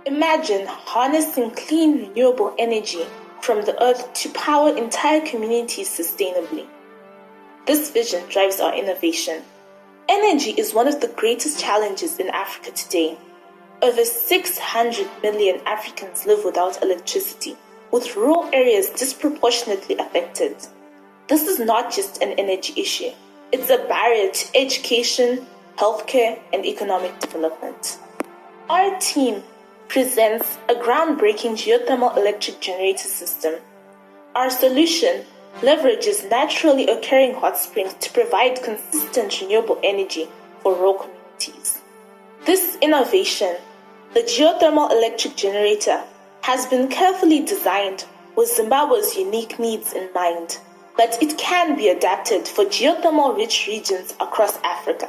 Imagine harnessing clean, renewable energy from the earth to power entire communities sustainably. This vision drives our innovation. Energy is one of the greatest challenges in Africa today. Over 600 million Africans live without electricity, with rural areas disproportionately affected. This is not just an energy issue. It's a barrier to education, healthcare, and economic development. Our team presents a groundbreaking geothermal electric generator system. Our solution leverages naturally occurring hot springs to provide consistent renewable energy for rural communities. This innovation, the geothermal electric generator, has been carefully designed with Zimbabwe's unique needs in mind, but it can be adapted for geothermal-rich regions across Africa.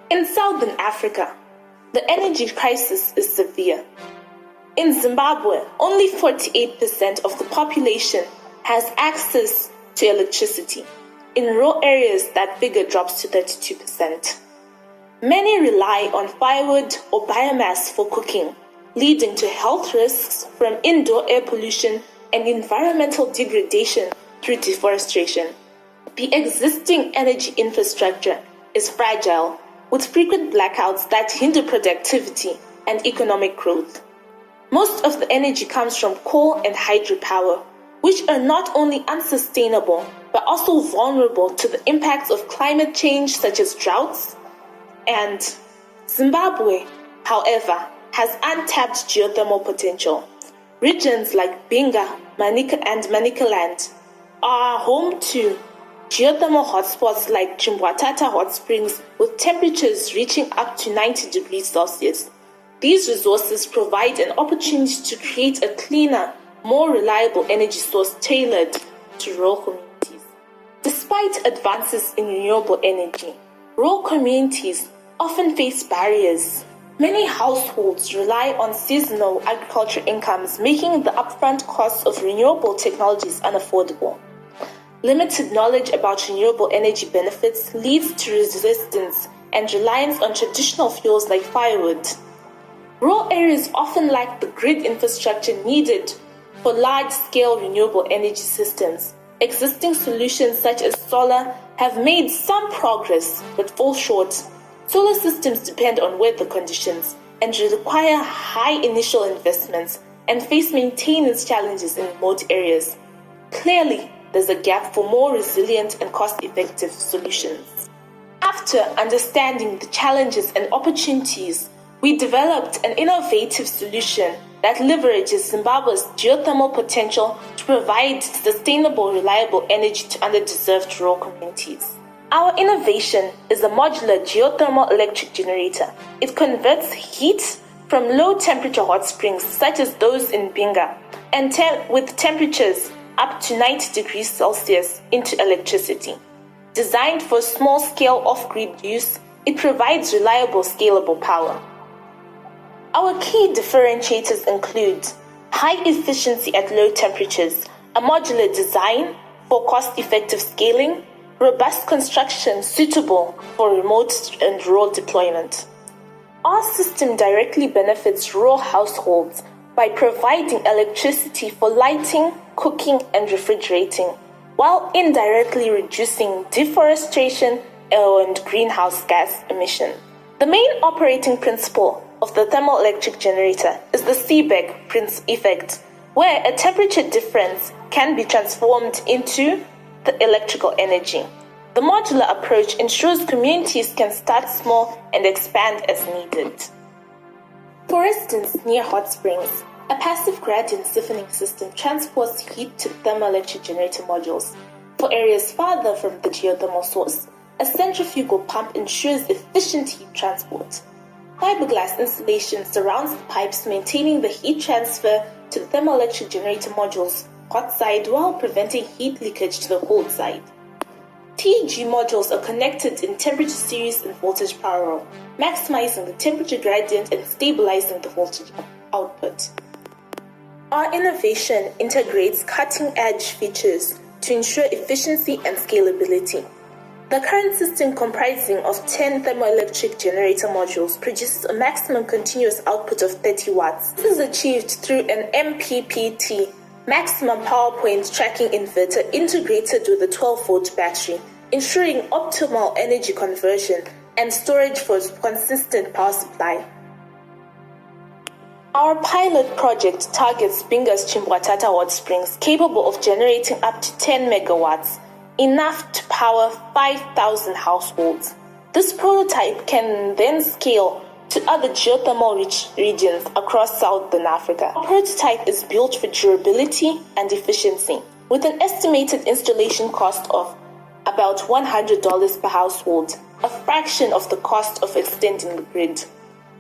In Southern Africa, the energy crisis is severe. In Zimbabwe, only 48% of the population has access to electricity. In rural areas, that figure drops to 32%. Many rely on firewood or biomass for cooking, leading to health risks from indoor air pollution and environmental degradation through deforestation. The existing energy infrastructure is fragile, with frequent blackouts that hinder productivity and economic growth. Most of the energy comes from coal and hydropower, which are not only unsustainable, but also vulnerable to the impacts of climate change such as droughts. And Zimbabwe, however, has untapped geothermal potential. Regions like Binga, Manica, and Manicaland are home to geothermal hotspots like Chimbwatata hot springs with temperatures reaching up to 90 degrees Celsius. These resources provide an opportunity to create a cleaner, more reliable energy source tailored to rural communities. Despite advances in renewable energy, rural communities often face barriers. Many households rely on seasonal agriculture incomes, making the upfront costs of renewable technologies unaffordable. Limited knowledge about renewable energy benefits leads to resistance and reliance on traditional fuels like firewood. Rural areas often lack the grid infrastructure needed for large-scale renewable energy systems. Existing solutions such as solar have made some progress but fall short. Solar systems depend on weather conditions and require high initial investments and face maintenance challenges in remote areas. Clearly, there's a gap for more resilient and cost-effective solutions. After understanding the challenges and opportunities, we developed an innovative solution that leverages Zimbabwe's geothermal potential to provide sustainable, reliable energy to underdeserved rural communities. Our innovation is a modular geothermal electric generator. It converts heat from low-temperature hot springs, such as those in Binga, and with temperatures up to 90 degrees Celsius into electricity. Designed for small-scale off-grid use, it provides reliable, scalable power. Our key differentiators include high efficiency at low temperatures, a modular design for cost-effective scaling, robust construction suitable for remote and rural deployment. Our system directly benefits rural households by providing electricity for lighting, cooking, and refrigerating, while indirectly reducing deforestation and greenhouse gas emissions. The main operating principle of the thermoelectric generator is the Seebeck effect, where a temperature difference can be transformed into the electrical energy. The modular approach ensures communities can start small and expand as needed. For instance, near hot springs, a passive gradient siphoning system transports heat to thermoelectric generator modules. For areas farther from the geothermal source, a centrifugal pump ensures efficient heat transport. Fiberglass insulation surrounds the pipes, maintaining the heat transfer to the thermoelectric generator module's hot side while preventing heat leakage to the cold side. TEG modules are connected in temperature series and voltage parallel, maximizing the temperature gradient and stabilizing the voltage output. Our innovation integrates cutting-edge features to ensure efficiency and scalability. The current system, comprising of 10 thermoelectric generator modules, produces a maximum continuous output of 30 watts. This is achieved through an MPPT, maximum power point tracking inverter, integrated with a 12-volt battery, ensuring optimal energy conversion and storage for consistent power supply. Our pilot project targets Binga's Chimbwatata hot springs, capable of generating up to 10 megawatts, enough to power 5,000 households. This prototype can then scale to other geothermal-rich regions across Southern Africa. Our prototype is built for durability and efficiency, with an estimated installation cost of about $100 per household, a fraction of the cost of extending the grid.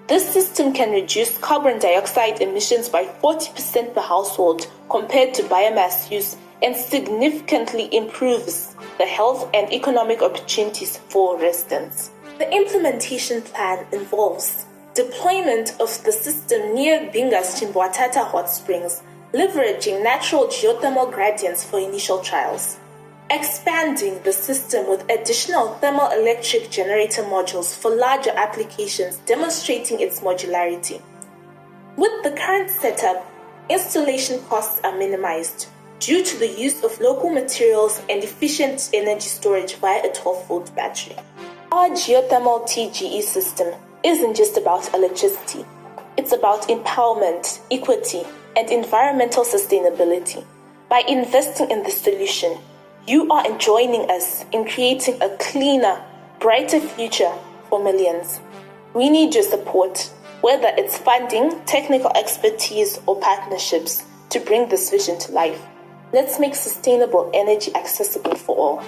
This system can reduce carbon dioxide emissions by 40% per household compared to biomass use, and significantly improves the health and economic opportunities for residents. The implementation plan involves deployment of the system near Binga's Chimbwatata hot springs, leveraging natural geothermal gradients for initial trials, expanding the system with additional thermoelectric generator modules for larger applications, demonstrating its modularity. With the current setup, installation costs are minimized due to the use of local materials and efficient energy storage via a 12-volt battery. Our geothermal TGE system isn't just about electricity. It's about empowerment, equity, and environmental sustainability. By investing in this solution, you are joining us in creating a cleaner, brighter future for millions. We need your support, whether it's funding, technical expertise, or partnerships, to bring this vision to life. Let's make sustainable energy accessible for all.